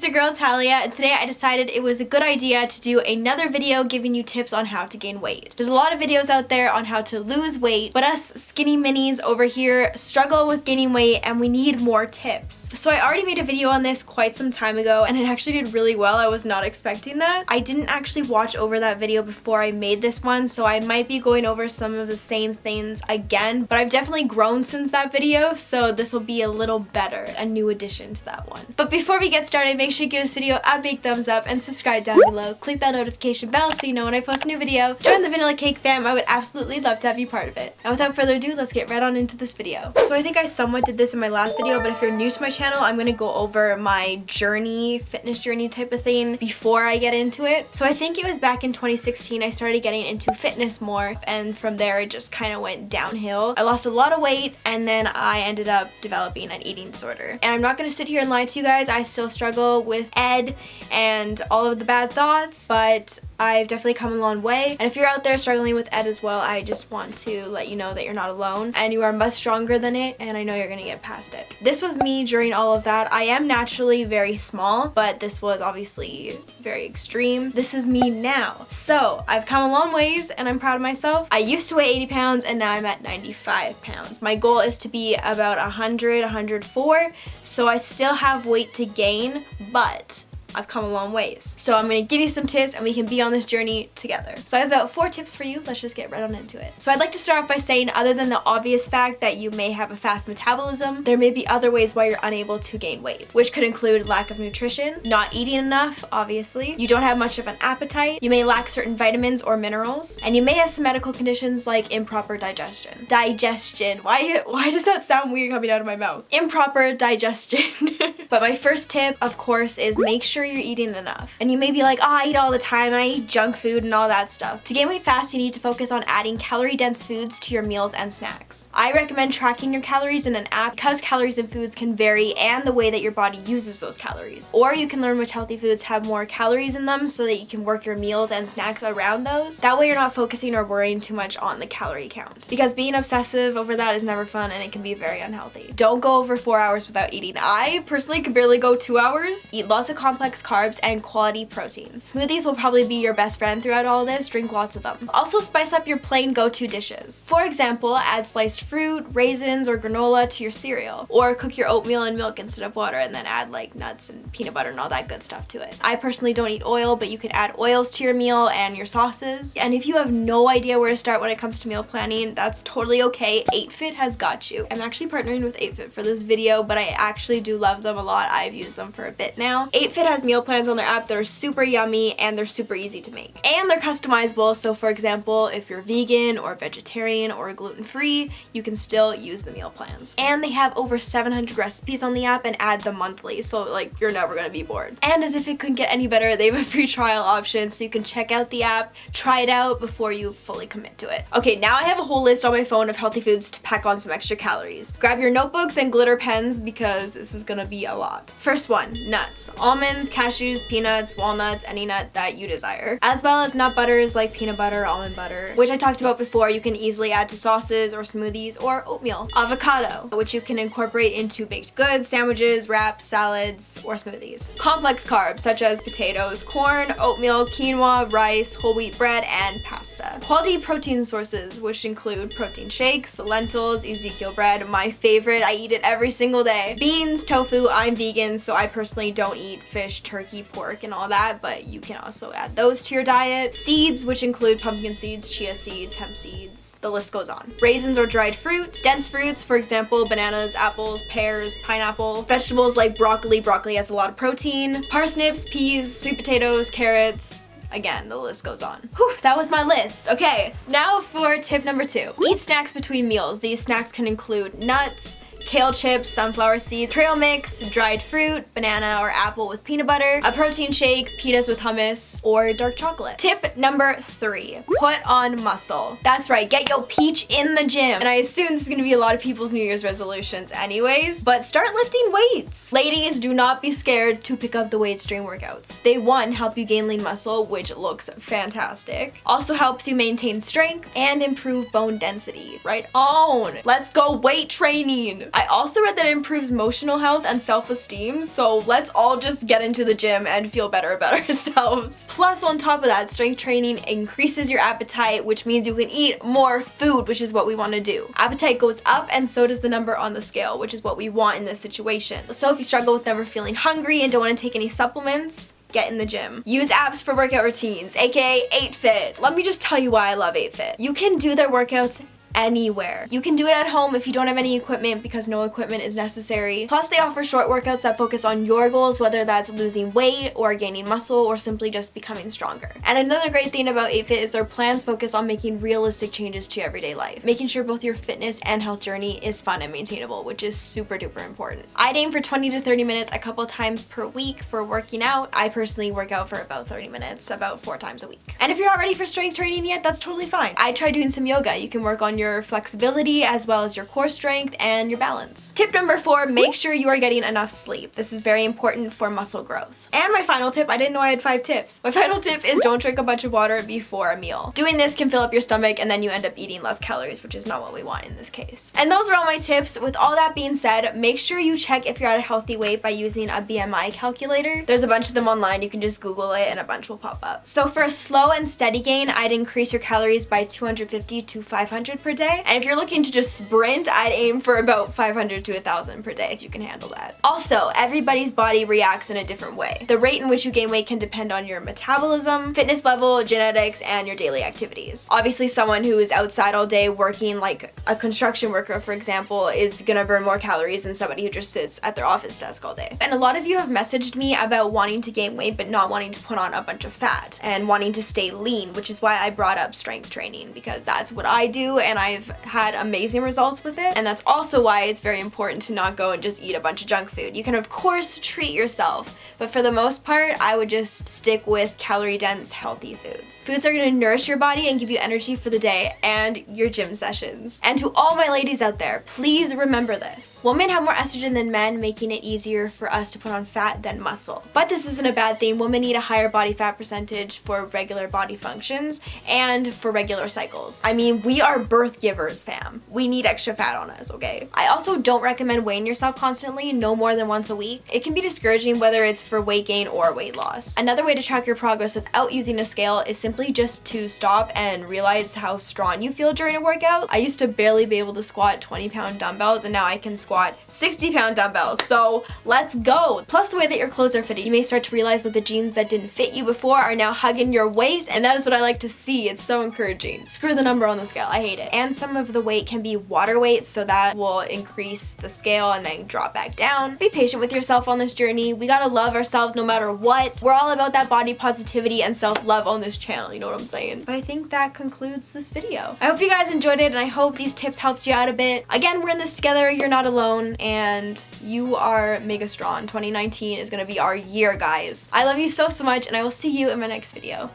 it's your girl Talia, and today I decided it was a good idea to do another video giving you tips on how to gain weight. There's a lot of videos out there on how to lose weight, but us skinny minis over here struggle with gaining weight and we need more tips. So I already made a video on this quite some time ago and it actually did really well. I was not expecting that. I didn't actually watch over that video before I made this one, so I might be going over some of the same things again, but I've definitely grown since that video, so this will be a little better, a new addition to that one. But before we get started, make sure you give this video a big thumbs up and subscribe down below. Click that notification bell so you know when I post a new video. Join the Vanilla Cake fam, I would absolutely love to have you part of it. And without further ado, let's get right on into this video. So I think I somewhat did this in my last video, but if you're new to my channel, I'm gonna go over my journey, fitness journey type of thing before I get into it. So I think it was back in 2016 I started getting into fitness more, and from there it just kind of went downhill. I lost a lot of weight and then I ended up developing an eating disorder. And I'm not gonna sit here and lie to you guys, I still struggle with Ed and all of the bad thoughts, but I've definitely come a long way. And if you're out there struggling with Ed as well, I just want to let you know that you're not alone and you are much stronger than it, and I know you're gonna get past it. This was me during all of that. I am naturally very small, but this was obviously very extreme. This is me now. So I've come a long ways and I'm proud of myself. I used to weigh 80 pounds and now I'm at 95 pounds. My goal is to be about 100, 104, so I still have weight to gain, but I've come a long ways. So I'm gonna give you some tips and we can be on this journey together. So I have about 4 tips for you. Let's just get right on into it. So I'd like to start off by saying, other than the obvious fact that you may have a fast metabolism, there may be other ways why you're unable to gain weight, which could include lack of nutrition, not eating enough, obviously. You don't have much of an appetite. You may lack certain vitamins or minerals, and you may have some medical conditions like improper digestion. Why does that sound weird coming out of my mouth? Improper digestion. But my first tip, of course, is make sure you're eating enough. And you may be like, oh, I eat all the time, I eat junk food and all that stuff. To gain weight fast, you need to focus on adding calorie-dense foods to your meals and snacks. I recommend tracking your calories in an app because calories in foods can vary and the way that your body uses those calories. Or you can learn which healthy foods have more calories in them so that you can work your meals and snacks around those. That way you're not focusing or worrying too much on the calorie count. Because being obsessive over that is never fun and it can be very unhealthy. Don't go over 4 hours without eating. I personally could barely go 2 hours. Eat lots of complex carbs and quality proteins. Smoothies will probably be your best friend throughout all this. Drink lots of them. Also spice up your plain go-to dishes. For example, add sliced fruit, raisins, or granola to your cereal. Or cook your oatmeal in milk instead of water and then add like nuts and peanut butter and all that good stuff to it. I personally don't eat oil, but you can add oils to your meal and your sauces. And if you have no idea where to start when it comes to meal planning, that's totally okay. 8Fit has got you. I'm actually partnering with 8Fit for this video, but I actually do love them a lot. I've used them for a bit now. 8Fit has meal plans on their app that are super yummy and they're super easy to make. And they're customizable, so for example, if you're vegan or vegetarian or gluten-free, you can still use the meal plans. And they have over 700 recipes on the app and add them monthly, so like you're never gonna be bored. And as if it couldn't get any better, they have a free trial option, so you can check out the app, try it out before you fully commit to it. Okay, now I have a whole list on my phone of healthy foods to pack on some extra calories. Grab your notebooks and glitter pens because this is gonna be a lot. First one, nuts. Almonds, cashews, peanuts, walnuts, any nut that you desire. As well as nut butters like peanut butter, almond butter, which I talked about before. You can easily add to sauces or smoothies or oatmeal. Avocado, which you can incorporate into baked goods, sandwiches, wraps, salads, or smoothies. Complex carbs such as potatoes, corn, oatmeal, quinoa, rice, whole wheat bread, and pasta. Quality protein sources, which include protein shakes, lentils, Ezekiel bread, my favorite, I eat it every single day. Beans, tofu, I'm vegan, so I personally don't eat fish, turkey, pork, and all that, but you can also add those to your diet. Seeds, which include pumpkin seeds, chia seeds, hemp seeds, the list goes on. Raisins or dried fruit. Dense fruits, for example, bananas, apples, pears, pineapple. Vegetables like broccoli. Broccoli has a lot of protein. Parsnips, peas, sweet potatoes, carrots. Again, the list goes on. Whew, that was my list. Okay, now for tip number 2. Eat snacks between meals. These snacks can include nuts, kale chips, sunflower seeds, trail mix, dried fruit, banana or apple with peanut butter, a protein shake, pitas with hummus, or dark chocolate. Tip number 3, put on muscle. That's right, get your peach in the gym. And I assume this is gonna be a lot of people's New Year's resolutions anyways, but start lifting weights. Ladies, do not be scared to pick up the weights during workouts. They, one, help you gain lean muscle, which looks fantastic. Also helps you maintain strength and improve bone density. Right on. Let's go weight training. I also read that it improves emotional health and self-esteem, so let's all just get into the gym and feel better about ourselves. Plus, on top of that, strength training increases your appetite, which means you can eat more food, which is what we want to do. Appetite goes up and so does the number on the scale, which is what we want in this situation. So if you struggle with never feeling hungry and don't want to take any supplements, get in the gym. Use apps for workout routines, aka 8Fit. Let me just tell you why I love 8Fit. You can do their workouts anywhere. You can do it at home if you don't have any equipment, because no equipment is necessary. Plus, they offer short workouts that focus on your goals, whether that's losing weight or gaining muscle or simply just becoming stronger. And another great thing about 8Fit is their plans focus on making realistic changes to your everyday life, making sure both your fitness and health journey is fun and maintainable, which is super duper important. I'd aim for 20 to 30 minutes a couple times per week for working out. I personally work out for about 30 minutes, about 4 times a week. And if you're not ready for strength training yet, that's totally fine. I tried doing some yoga. You can work on your flexibility as well as your core strength and your balance. Tip number 4, make sure you are getting enough sleep. This is very important for muscle growth. And my final tip, I didn't know I had 5 tips. My final tip is don't drink a bunch of water before a meal. Doing this can fill up your stomach and then you end up eating less calories, which is not what we want in this case. And those are all my tips. With all that being said, make sure you check if you're at a healthy weight by using a BMI calculator. There's a bunch of them online. You can just Google it and a bunch will pop up. So for a slow and steady gain, I'd increase your calories by 250 to 500 per day. And if you're looking to just sprint, I'd aim for about 500 to 1,000 per day if you can handle that. Also, everybody's body reacts in a different way. The rate in which you gain weight can depend on your metabolism, fitness level, genetics, and your daily activities. Obviously, someone who is outside all day working, like a construction worker, for example, is gonna burn more calories than somebody who just sits at their office desk all day. And a lot of you have messaged me about wanting to gain weight but not wanting to put on a bunch of fat and wanting to stay lean, which is why I brought up strength training, because that's what I do and I've had amazing results with it. And that's also why it's very important to not go and just eat a bunch of junk food. You can of course treat yourself, but for the most part, I would just stick with calorie-dense, healthy foods. Foods are gonna nourish your body and give you energy for the day and your gym sessions. And to all my ladies out there, please remember this. Women have more estrogen than men, making it easier for us to put on fat than muscle. But this isn't a bad thing. Women need a higher body fat percentage for regular body functions and for regular cycles. I mean, we are birth givers, fam. We need extra fat on us, okay? I also don't recommend weighing yourself constantly, no more than once a week. It can be discouraging whether it's for weight gain or weight loss. Another way to track your progress without using a scale is simply just to stop and realize how strong you feel during a workout. I used to barely be able to squat 20-pound dumbbells and now I can squat 60-pound dumbbells, so let's go! Plus the way that your clothes are fitted, you may start to realize that the jeans that didn't fit you before are now hugging your waist, and that is what I like to see. It's so encouraging. Screw the number on the scale, I hate it. And some of the weight can be water weight, so that will increase the scale and then drop back down. Be patient with yourself on this journey. We gotta love ourselves no matter what. We're all about that body positivity and self-love on this channel, you know what I'm saying? But I think that concludes this video. I hope you guys enjoyed it and I hope these tips helped you out a bit. Again, we're in this together, you're not alone, and you are mega strong. 2019 is gonna be our year, guys. I love you so much and I will see you in my next video.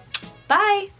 Bye!